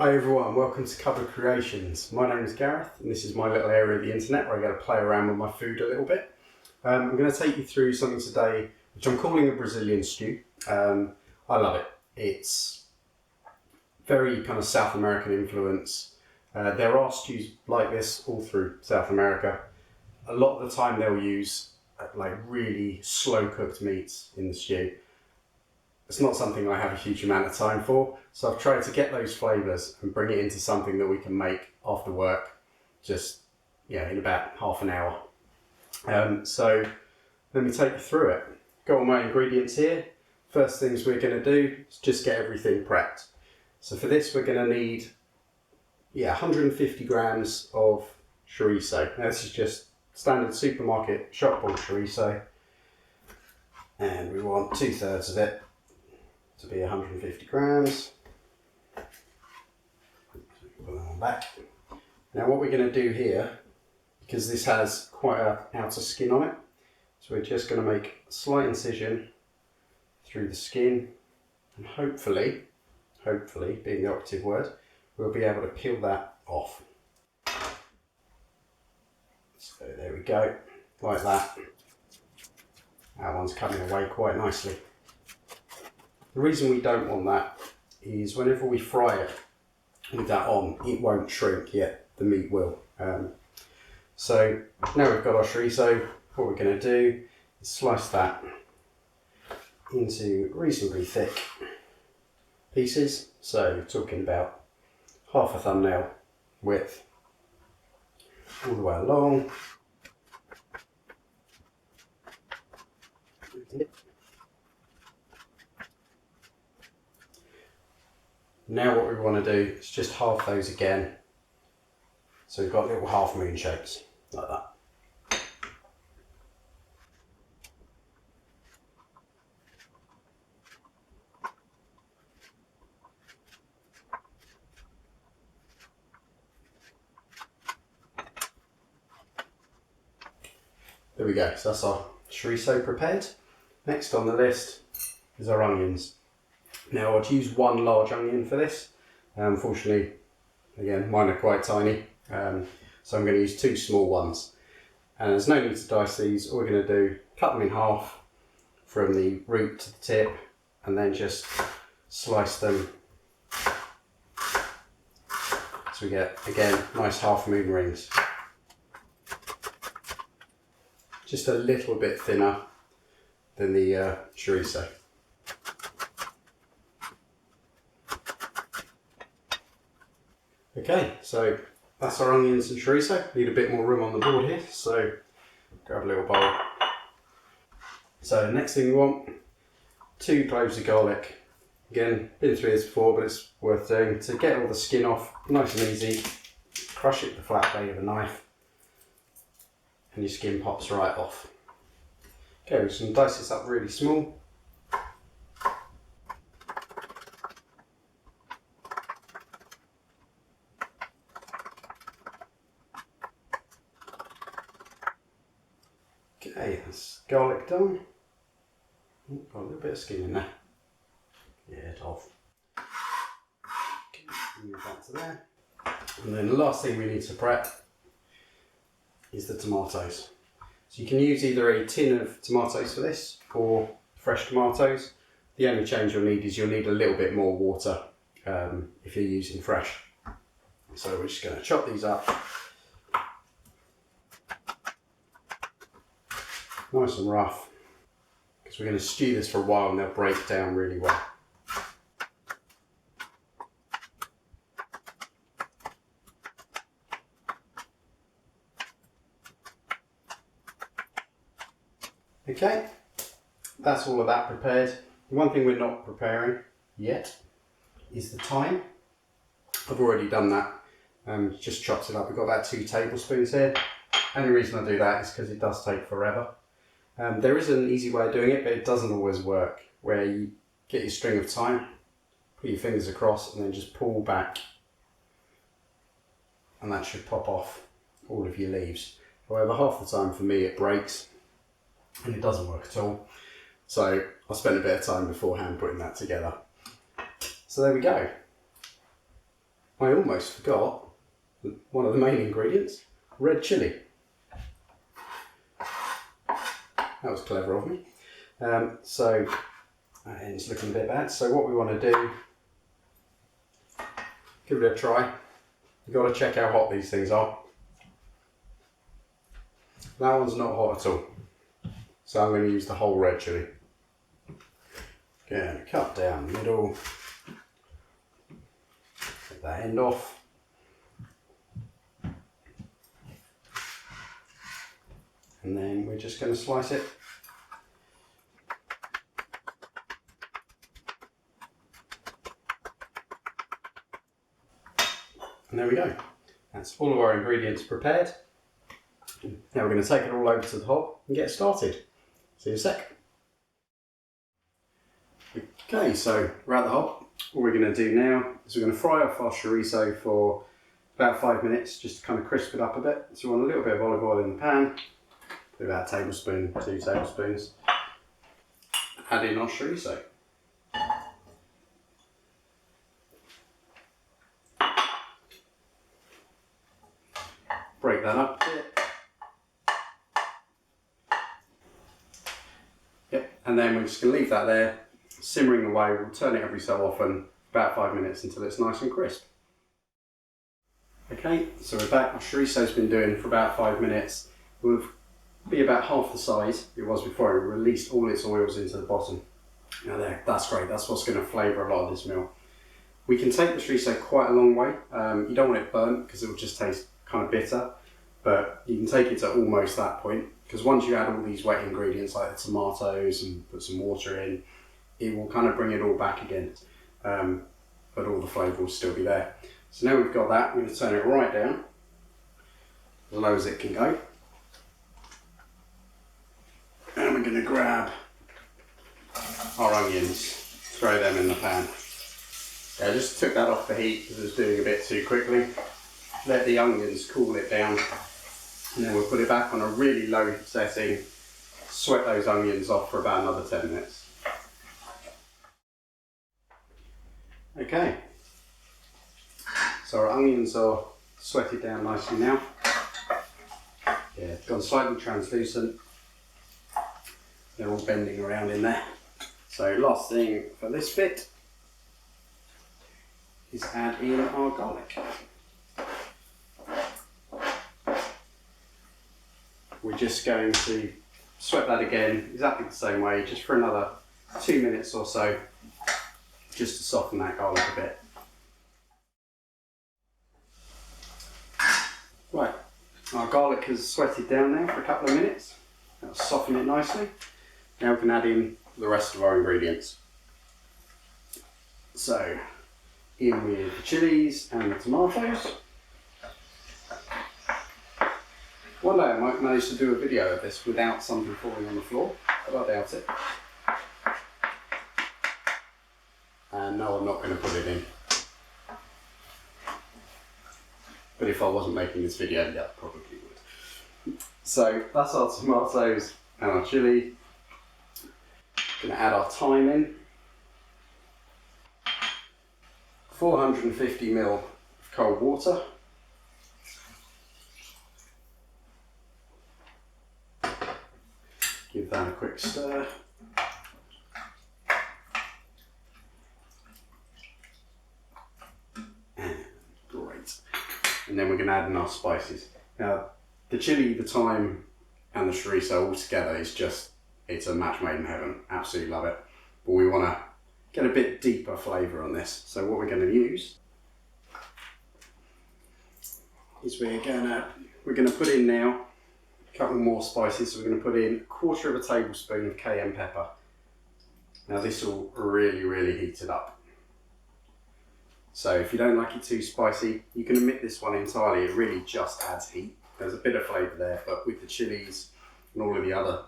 Hi everyone, welcome to Cupboard Creations. My name is Gareth and this is my little area of the internet where I get to play around with my food a little bit. I'm going to take you through something today which I'm calling a Brazilian stew. I love it. It's very kind of South American influence. There are stews like this all through South America. A lot of the time they'll use like really slow cooked meats in the stew. It's not something I have a huge amount of time for, so I've tried to get those flavours and bring it into something that we can make after work, just in about half an hour. So let me take you through it. Got all my ingredients here. First things we're going to do is just get everything prepped. So for this we're going to need 150 grams of chorizo. Now this is just standard supermarket shop bought chorizo, and we want 2/3 of it to be 150 grams. Put that on back. Now what we're going to do here, because this has quite an outer skin on it, so we're just going to make a slight incision through the skin, and hopefully being the operative word, we'll be able to peel that off. So there we go, like that. That one's coming away quite nicely. The reason we don't want that is whenever we fry it with that on, it won't shrink yet, the meat will. So now we've got our chorizo, what we're going to do is slice that into reasonably thick pieces. So we're talking about half a thumbnail width all the way along. Now what we want to do is just halve those again. So we've got little half moon shapes, like that. There we go, so that's our chorizo prepared. Next on the list is our onions. Now I'd use one large onion for this. Unfortunately, again, mine are quite tiny, so I'm going to use two small ones. And there's no need to dice these. All we're going to do, cut them in half from the root to the tip, and then just slice them so we get, again, nice half moon rings. Just a little bit thinner than the chorizo. Okay, so that's our onions and chorizo. Need a bit more room on the board here, so grab a little bowl. So the next thing we want, 2 cloves of garlic. Again, been through this before, but it's worth doing. To get all the skin off, nice and easy, crush it with the flat blade of a knife, and your skin pops right off. Okay, we're just going to dice this up really small. Okay, that's garlic done. Ooh, got a little bit of skin in there. Yeah, it off. Okay, move that to there. And then the last thing we need to prep is the tomatoes. So you can use either a tin of tomatoes for this or fresh tomatoes. The only change you'll need is you'll need a little bit more water if you're using fresh. So we're just going to chop these up. Nice and rough, because we're going to stew this for a while and they'll break down really well. Okay, that's all of that prepared. The one thing we're not preparing yet is the thyme. I've already done that, just chopped it up. We've got about 2 tablespoons here. Only reason I do that is because it does take forever. There is an easy way of doing it, but it doesn't always work, where you get your string of thyme, put your fingers across, and then just pull back, and that should pop off all of your leaves. However, half the time for me it breaks, and it doesn't work at all. So I spent a bit of time beforehand putting that together. So there we go. I almost forgot one of the main ingredients, red chilli. That was clever of me. So that end's looking a bit bad. So what we want to do, give it a try. You've got to check how hot these things are. That one's not hot at all. So I'm going to use the whole red chilli. Going to cut down the middle. Get that end off. And then we're just going to slice it. And there we go. That's all of our ingredients prepared. Now we're going to take it all over to the hob and get started. See you in a sec. Okay, so we're at the hob. What we're going to do now is we're going to fry off our chorizo for about 5 minutes, just to kind of crisp it up a bit. So we want a little bit of olive oil in the pan, put about a tablespoon, 2 tablespoons. Add in our chorizo. Break that up a bit. Yep, and then we're just going to leave that there, simmering away. We'll turn it every so often, about 5 minutes until it's nice and crisp. Okay, so we're back. Our chorizo's been doing for about 5 minutes. It will be about half the size it was before. It released all its oils into the bottom. Now there, that's great. That's what's going to flavour a lot of this meal. We can take the chorizo quite a long way. You don't want it burnt because it will just taste kind of bitter, but you can take it to almost that point, because once you add all these wet ingredients like the tomatoes and put some water in, it will kind of bring it all back again, but all the flavour will still be there. So now we've got that, we're going to turn it right down, as low as it can go, and we're going to grab our onions, throw them in the pan. I just took that off the heat because it was doing a bit too quickly. Let the onions cool it down, and then we'll put it back on a really low setting, sweat those onions off for about another 10 minutes. Okay, so our onions are sweated down nicely now. Yeah, gone slightly translucent. They're all bending around in there. So last thing for this bit is add in our garlic. We're just going to sweat that again exactly the same way, just for another 2 minutes or so, just to soften that garlic a bit. Right, our garlic has sweated down now for a couple of minutes. That'll soften it nicely. Now we can add in the rest of our ingredients. So, in with the chilies and the tomatoes. One day I might manage to do a video of this without something falling on the floor, but I doubt it. And no, I'm not going to put it in. But if I wasn't making this video, yeah, I probably would. So that's our tomatoes and our chilli. Going to add our thyme in. 450 ml of cold water. Give that a quick stir. And great. And then we're going to add in our spices. Now, the chilli, the thyme, and the chorizo all together is just, it's a match made in heaven. Absolutely love it. But we want to get a bit deeper flavour on this. So what we're going to use is we're going to put in now a couple more spices. So we're going to put in 1/4 of a tablespoon of cayenne pepper. Now this will really, really heat it up. So if you don't like it too spicy, you can omit this one entirely. It really just adds heat. There's a bit of flavour there, but with the chilies and all of the other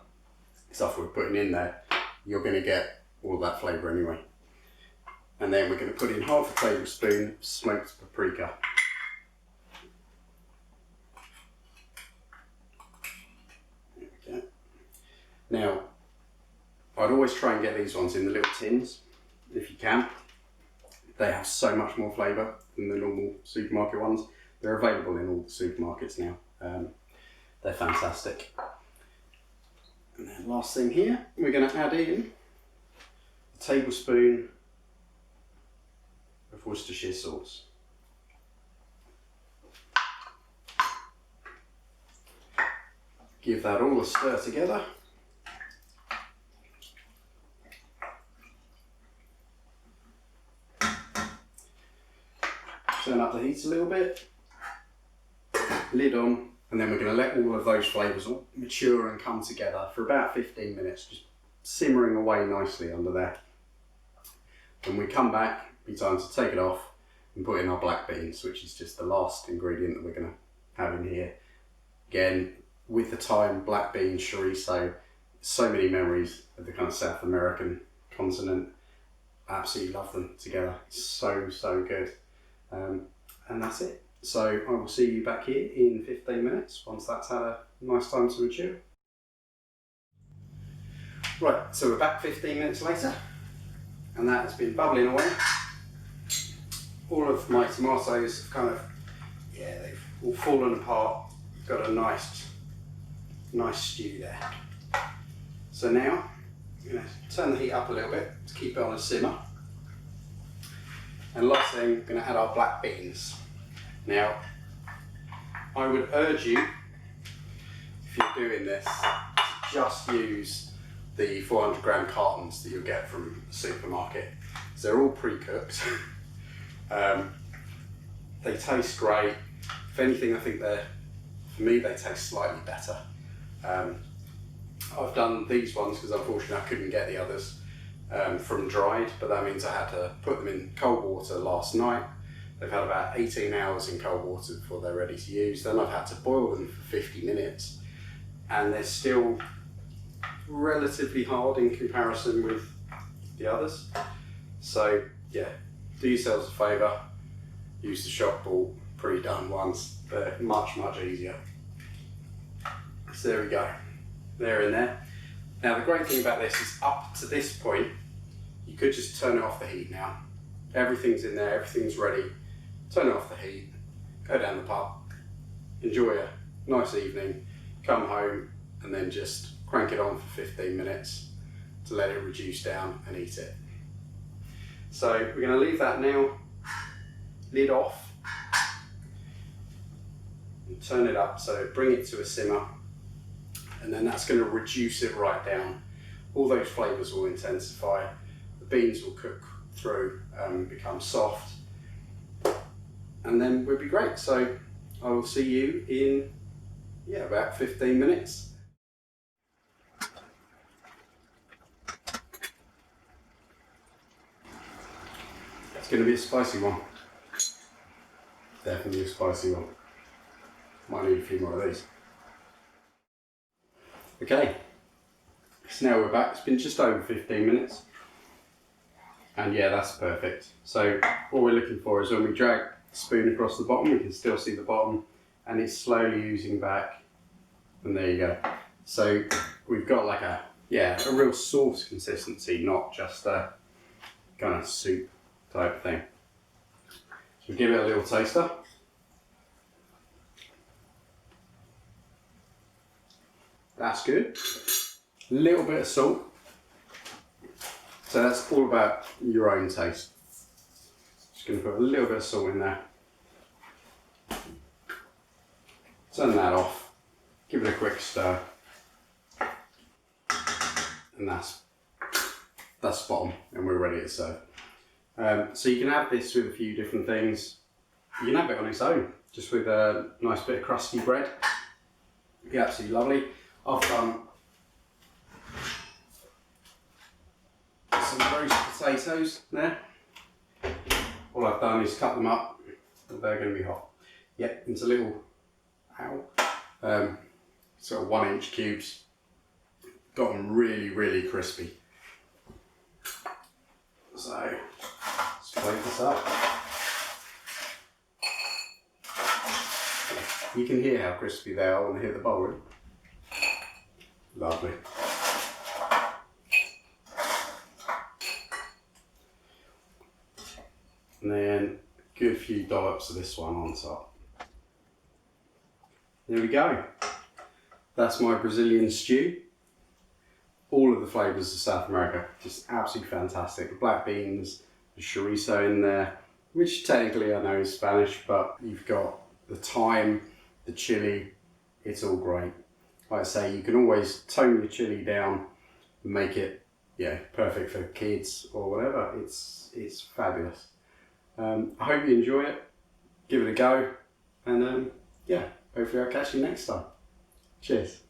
stuff we're putting in there, you're going to get all of that flavour anyway. And then we're going to put in 1/2 tablespoon of smoked paprika. There we go. Now, I'd always try and get these ones in the little tins, if you can. They have so much more flavour than the normal supermarket ones. They're available in all the supermarkets now. They're fantastic. And then last thing here, we're going to add in a tablespoon of Worcestershire sauce. Give that all a stir together. Turn up the heat a little bit, lid on, and then we're going to let all of those flavours all mature and come together for about 15 minutes, just simmering away nicely under there. When we come back, it'll be time to take it off and put in our black beans, which is just the last ingredient that we're going to have in here. Again, with the thyme, black beans, chorizo, so many memories of the kind of South American continent. Absolutely love them together. So good. And that's it. So I will see you back here in 15 minutes once that's had a nice time to mature. Right, so we're back 15 minutes later, and that has been bubbling away. All of my tomatoes have kind of, they've all fallen apart. Got a nice stew there. So now I'm going to turn the heat up a little bit to keep it on a simmer. And last thing, I'm going to add our black beans. Now, I would urge you, if you're doing this, to just use the 400 gram cartons that you'll get from the supermarket. So they're all pre-cooked. They taste great. If anything, I think for me, they taste slightly better. I've done these ones because unfortunately I couldn't get the others from dried, but that means I had to put them in cold water last night. They've had about 18 hours in cold water before they're ready to use. Then I've had to boil them for 50 minutes, and they're still relatively hard in comparison with the others. So yeah, do yourselves a favour, use the shop bought pre-done ones. They're much easier. So there we go, they're in there. Now the great thing about this is up to this point, you could just turn it off the heat now. Everything's in there, everything's ready. Turn it off the heat, go down the pub, enjoy a nice evening, come home and then just crank it on for 15 minutes to let it reduce down and eat it. So we're going to leave that now, lid off, and turn it up, so bring it to a simmer, and then that's going to reduce it right down. All those flavours will intensify, the beans will cook through and become soft, and then we'll be great. So I will see you in about 15 minutes. It's going to be a spicy one. Definitely a spicy one. Might need a few more of these. Okay, so now we're back. It's been just over 15 minutes. And yeah, that's perfect. So what we're looking for is when we drag the spoon across the bottom, we can still see the bottom, and it's slowly oozing back. And there you go. So we've got like a real sauce consistency, not just a kind of soup type thing. So give it a little taster. That's good. A little bit of salt. So that's all about your own taste. Just going to put a little bit of salt in there. Turn that off. Give it a quick stir. And that's spot on, and we're ready to serve. So you can have this with a few different things. You can have it on its own, just with a nice bit of crusty bread. It'd be absolutely lovely. I've done some roast potatoes there. All I've done is cut them up, but they're going to be hot. Yep, into little, sort of 1-inch cubes. Got them really crispy. So let's plate this up. You can hear how crispy they are when they hit the bowl. Lovely. And then a good few dollops of this one on top. There we go. That's my Brazilian stew. All of the flavours of South America, just absolutely fantastic. The black beans, the chorizo in there, which technically I know is Spanish, but you've got the thyme, the chili, it's all great. Like I say, you can always tone your chili down and make it, yeah, perfect for kids or whatever. It's fabulous. I hope you enjoy it. Give it a go, and yeah, hopefully I'll catch you next time. Cheers.